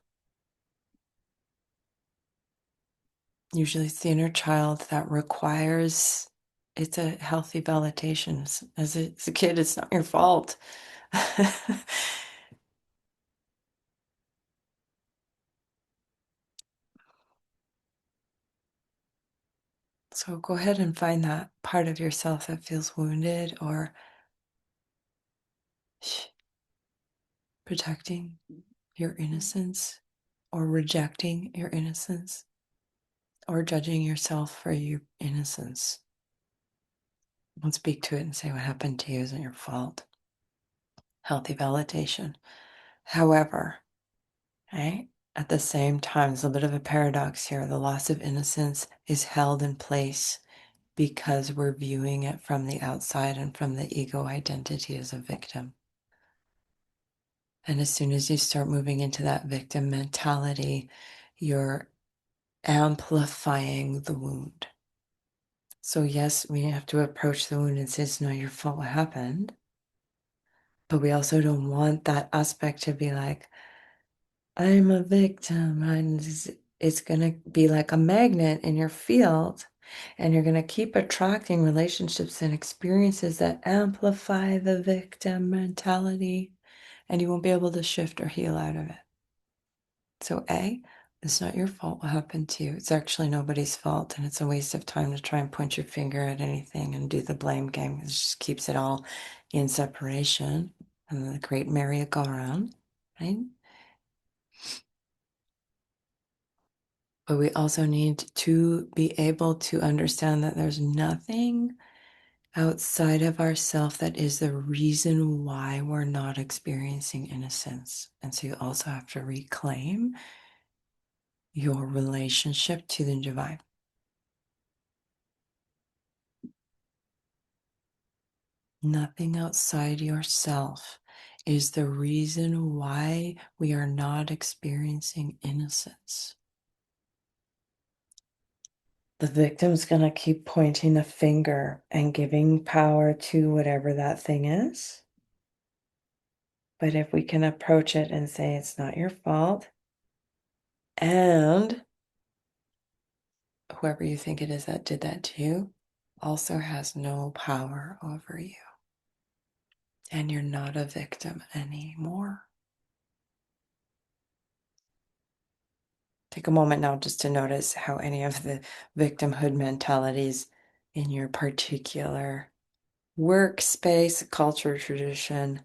Usually, it's the inner child that requires It's a healthy validation. As a kid, it's not your fault. So go ahead and find that part of yourself that feels wounded or protecting your innocence or rejecting your innocence or judging yourself for your innocence. Don't speak to it and say what happened to you isn't your fault. Healthy validation. However, right, at the same time, there's a bit of a paradox here. The loss of innocence is held in place because we're viewing it from the outside and from the ego identity as a victim. And as soon as you start moving into that victim mentality, you're amplifying the wound. So, yes, we have to approach the wound and say, it's not your fault what happened. But we also don't want that aspect to be like, I'm a victim. And it's going to be like a magnet in your field. And you're going to keep attracting relationships and experiences that amplify the victim mentality. And you won't be able to shift or heal out of it. So, A, it's not your fault what happened to you. It's actually nobody's fault. And it's a waste of time to try and point your finger at anything and do the blame game. It just keeps it all in separation and the great merry-go-round, right? But we also need to be able to understand that there's nothing outside of ourself that is the reason why we're not experiencing innocence. And so you also have to reclaim your relationship to the divine. Nothing outside yourself is the reason why we are not experiencing innocence. The victim's going to keep pointing the finger and giving power to whatever that thing is. But if we can approach it and say, it's not your fault, and whoever you think it is that did that to you also has no power over you, and you're not a victim anymore. Take a moment now just to notice how any of the victimhood mentalities in your particular workspace, culture, tradition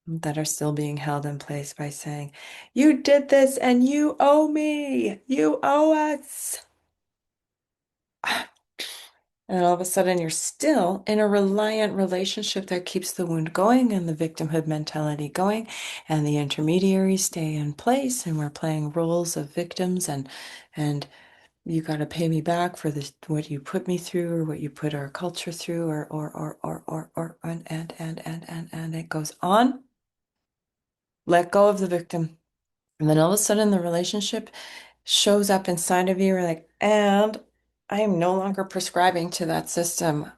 that are still being held in place by saying, you did this and you owe me, you owe us. And all of a sudden, you're still in a reliant relationship that keeps the wound going and the victimhood mentality going, and the intermediaries stay in place, and we're playing roles of victims and you got to pay me back for this, what you put me through, or what you put our culture through, and it goes on. Let go of the victim. And then all of a sudden, the relationship shows up inside of you. We're like, and I am no longer prescribing to that system.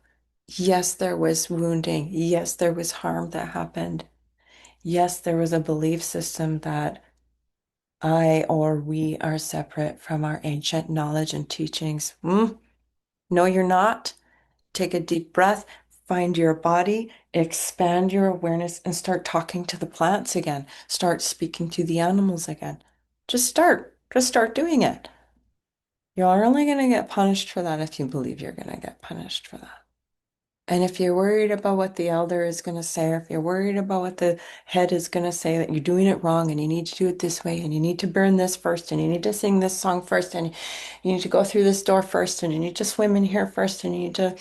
Yes, there was wounding. Yes, there was harm that happened. Yes, there was a belief system that I or we are separate from our ancient knowledge and teachings. No, you're not. Take a deep breath, find your body, expand your awareness, and start talking to the plants again. Start speaking to the animals again. Just start. Just start doing it. You're only going to get punished for that if you believe you're going to get punished for that. And if you're worried about what the elder is going to say, or if you're worried about what the head is going to say, that you're doing it wrong and you need to do it this way, and you need to burn this first, and you need to sing this song first, and you need to go through this door first, and you need to swim in here first, and you need to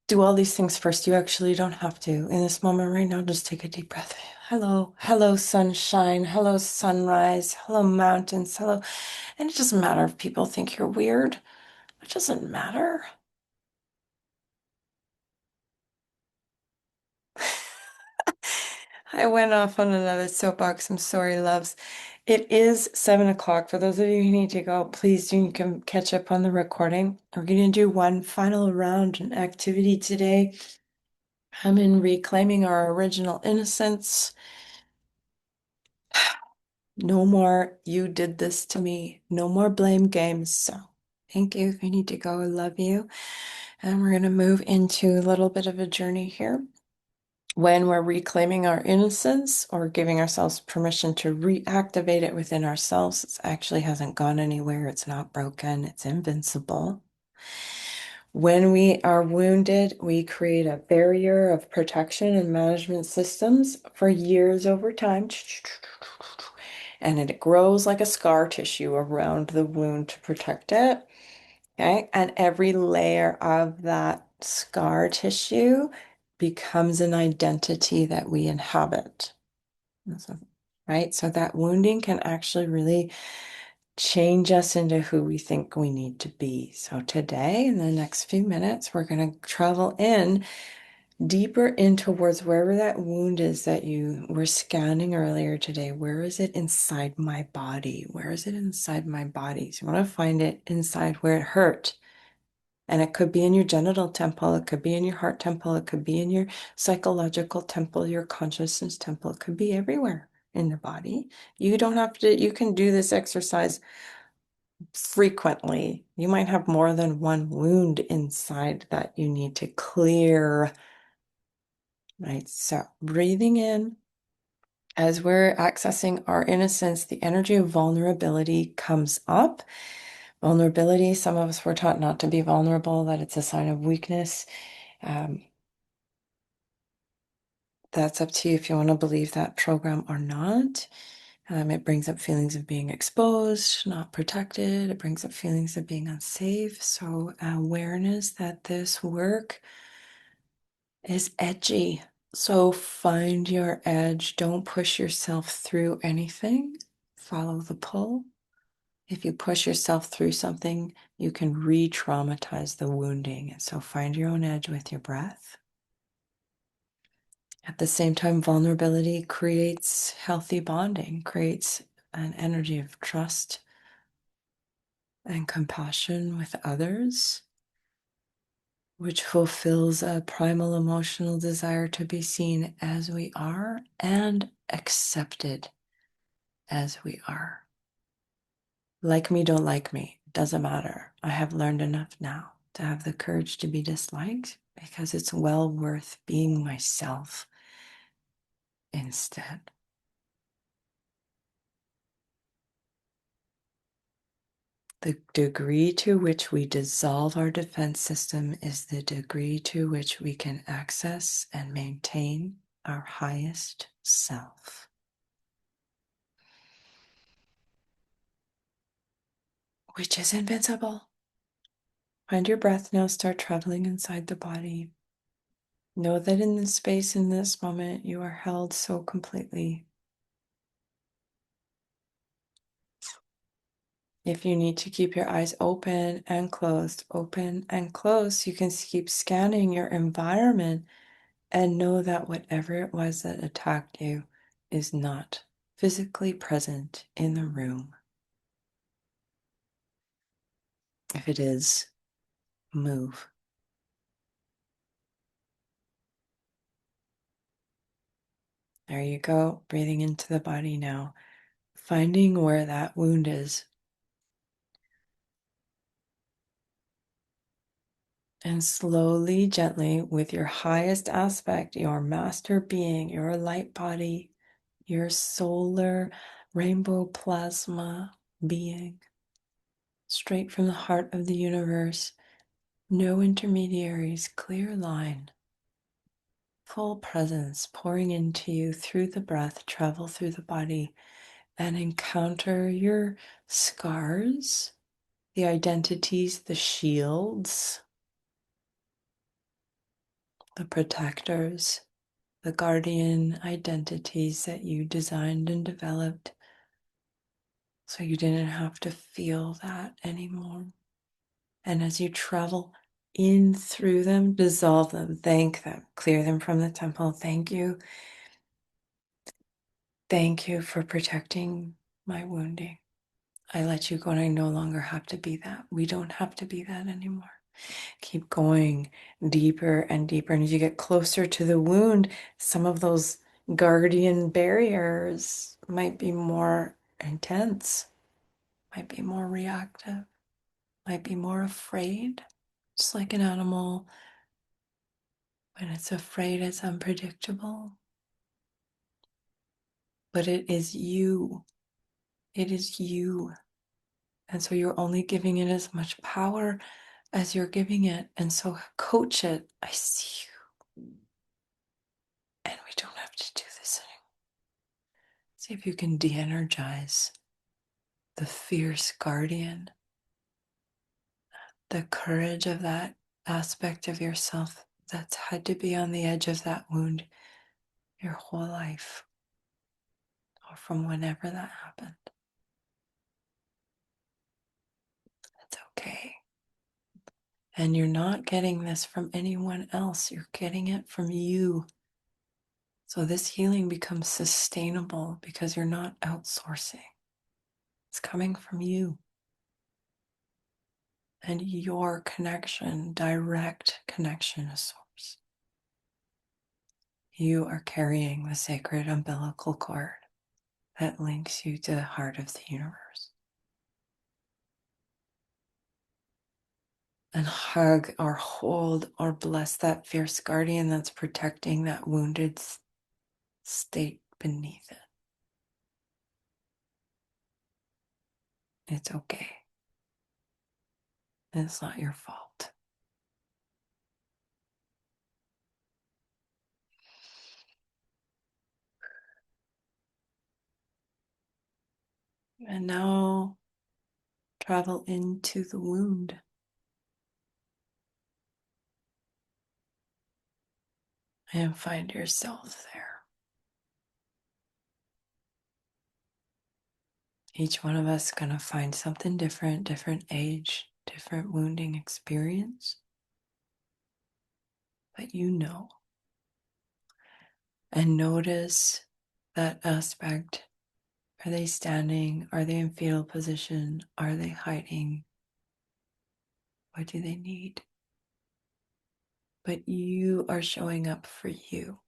do all these things first. You actually don't have to. In this moment right now, just take a deep breath. Hello, hello, sunshine. Hello, sunrise. Hello, mountains. Hello. And it doesn't matter if people think you're weird. It doesn't matter. I went off on another soapbox. I'm sorry, loves. It is 7 o'clock. For those of you who need to go, please do you can catch up on the recording. We're going to do one final round and activity today. I'm in reclaiming our original innocence. No more, you did this to me. No more blame games. So Thank you. If you need to go, I love you. And we're going to move into a little bit of a journey here. When we're reclaiming our innocence or giving ourselves permission to reactivate it within ourselves, it actually hasn't gone anywhere. It's not broken. It's invincible. When we are wounded, we create a barrier of protection and management systems for years over time. And it grows like a scar tissue around the wound to protect it. Okay. And every layer of that scar tissue becomes an identity that we inhabit. Right? So that wounding can actually really change us into who we think we need to be. So today, in the next few minutes, we're going to travel in deeper in towards wherever that wound is that you were scanning earlier today. Where is it inside my body? Where is it inside my body? So you want to find it inside where it hurt. And it could be in your genital temple, it could be in your heart temple, it could be in your psychological temple, your consciousness temple, it could be everywhere in the body. You don't have to, you can do this exercise frequently. You might have more than one wound inside that you need to clear. Right? So breathing in. As we're accessing our innocence, the energy of vulnerability comes up. Vulnerability, some of us were taught not to be vulnerable, that it's a sign of weakness. That's up to you if you want to believe that program or not. It brings up feelings of being exposed, not protected. It brings up feelings of being unsafe. So, awareness that this work is edgy. So, find your edge. Don't push yourself through anything. Follow the pull. If you push yourself through something, you can re traumatize the wounding. And so, find your own edge with your breath. At the same time, vulnerability creates healthy bonding, creates an energy of trust and compassion with others, which fulfills a primal emotional desire to be seen as we are and accepted as we are. Like me, don't like me, doesn't matter. I have learned enough now to have the courage to be disliked because it's well worth being myself instead. The degree to which we dissolve our defense system is the degree to which we can access and maintain our highest self, which is invincible. Find your breath now, start traveling inside the body. Know that in this space, in this moment, you are held so completely. If you need to keep your eyes open and closed, you can keep scanning your environment and know that whatever it was that attacked you is not physically present in the room. If it is, move. There you go, breathing into the body now, finding where that wound is. And slowly, gently, with your highest aspect, your master being, your light body, your solar rainbow plasma being, straight from the heart of the universe, no intermediaries, clear line, full presence pouring into you through the breath, travel through the body, and encounter your scars, the identities, the shields, the protectors, the guardian identities that you designed and developed so you didn't have to feel that anymore. And as you travel in through them, dissolve them, thank them, clear them from the temple. Thank you. Thank you for protecting my wounding. I let you go and I no longer have to be that. We don't have to be that anymore. Keep going deeper and deeper. And as you get closer to the wound, some of those guardian barriers might be more intense, might be more reactive. might be more afraid, just like an animal. When it's afraid, it's unpredictable. But it is you. It is you. And so you're only giving it as much power as you're giving it. And so coach it. I see you. And we don't have to do this anymore. See if you can de energize the fierce guardian, the courage of that aspect of yourself that's had to be on the edge of that wound your whole life, or from whenever that happened. It's okay. And you're not getting this from anyone else, you're getting it from you. So this healing becomes sustainable because you're not outsourcing. It's coming from you and your connection, direct connection to source. You are carrying the sacred umbilical cord that links you to the heart of the universe. And hug or hold or bless that fierce guardian that's protecting that wounded state beneath it. It's okay. It's not your fault. And now travel into the wound. And find yourself there. Each one of us is going to find something different, different age, different wounding experience. But you know. And notice that aspect. Are they standing? Are they in fetal position? Are they hiding? What do they need? But you are showing up for you.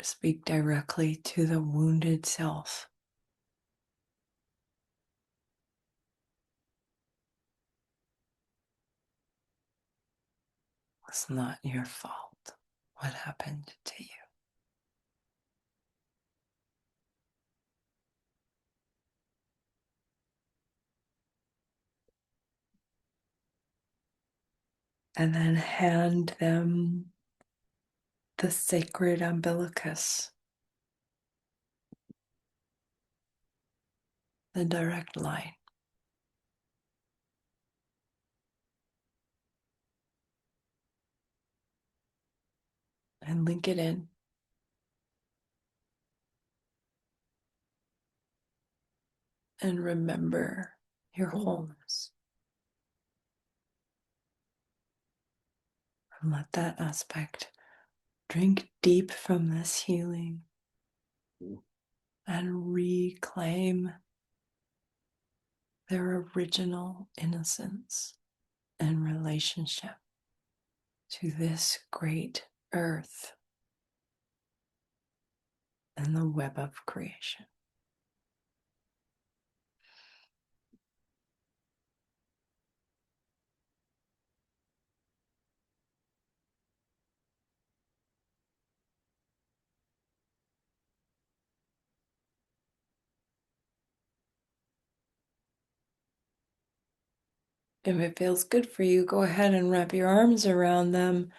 Speak directly to the wounded self. It's not your fault what happened to you. And then hand them the sacred umbilicus, the direct line. And link it in. And remember your wholeness. And let that aspect drink deep from this healing and reclaim their original innocence and relationship to this great earth and the web of creation. If it feels good for you, go ahead and wrap your arms around them.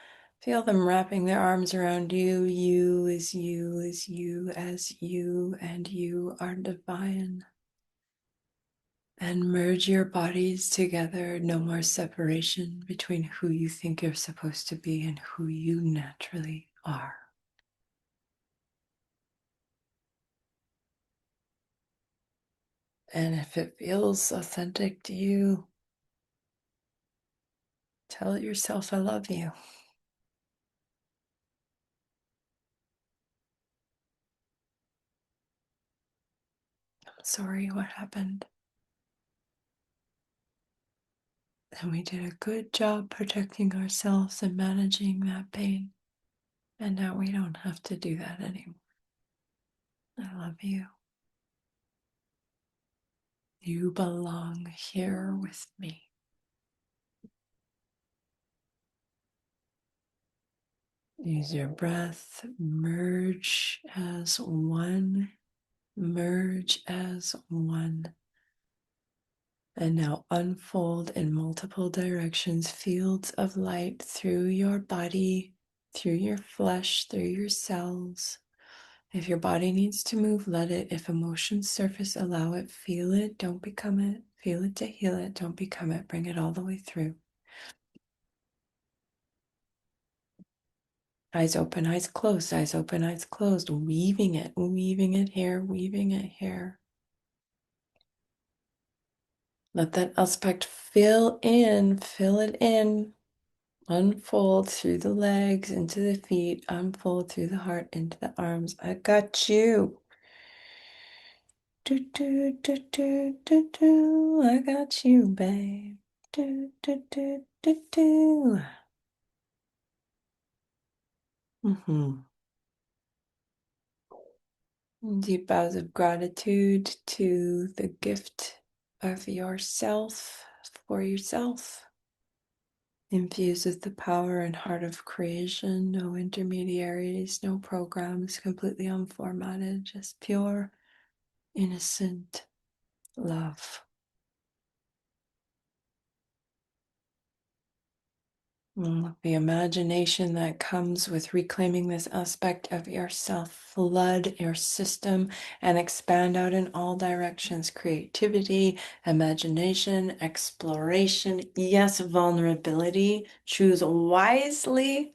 Feel them wrapping their arms around you. You is you is you as you, and you are divine. And merge your bodies together. No more separation between who you think you're supposed to be and who you naturally are. And if it feels authentic to you, tell yourself, I love you. I'm sorry what happened. And we did a good job protecting ourselves and managing that pain. And now we don't have to do that anymore. I love you. You belong here with me. Use your breath. Merge as one. Merge as one. And now unfold in multiple directions, fields of light through your body, through your flesh, through your cells. If your body needs to move, let it. If emotions surface, allow it. Feel it, don't become it. Feel it to heal it, don't become it. Bring it all the way through. Eyes open, eyes closed, eyes open, eyes closed. Weaving it here, weaving it here. Let that aspect fill it in. Unfold through the legs, into the feet, unfold through the heart, into the arms. I got you. Do, do, do, do, do, do. I got you, babe. Do, do, do, do, do. Deep bows of gratitude to the gift of yourself for yourself. Infused with the power and heart of creation, no intermediaries, no programs, completely unformatted, just pure, innocent love. The imagination that comes with reclaiming this aspect of yourself, flood your system and expand out in all directions. Creativity, imagination, exploration, yes, vulnerability. Choose wisely.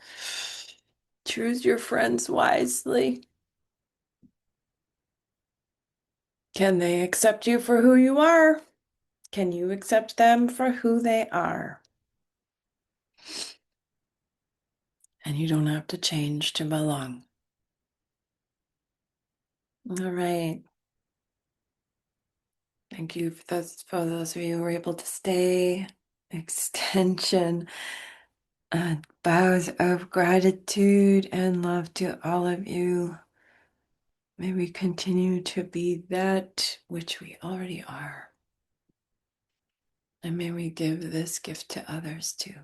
Choose your friends wisely. Can they accept you for who you are? Can you accept them for who they are? And you don't have to change to belong. All right. Thank you for those of you who were able to stay. Extension and bows of gratitude and love to all of you. May we continue to be that which we already are. And may we give this gift to others too.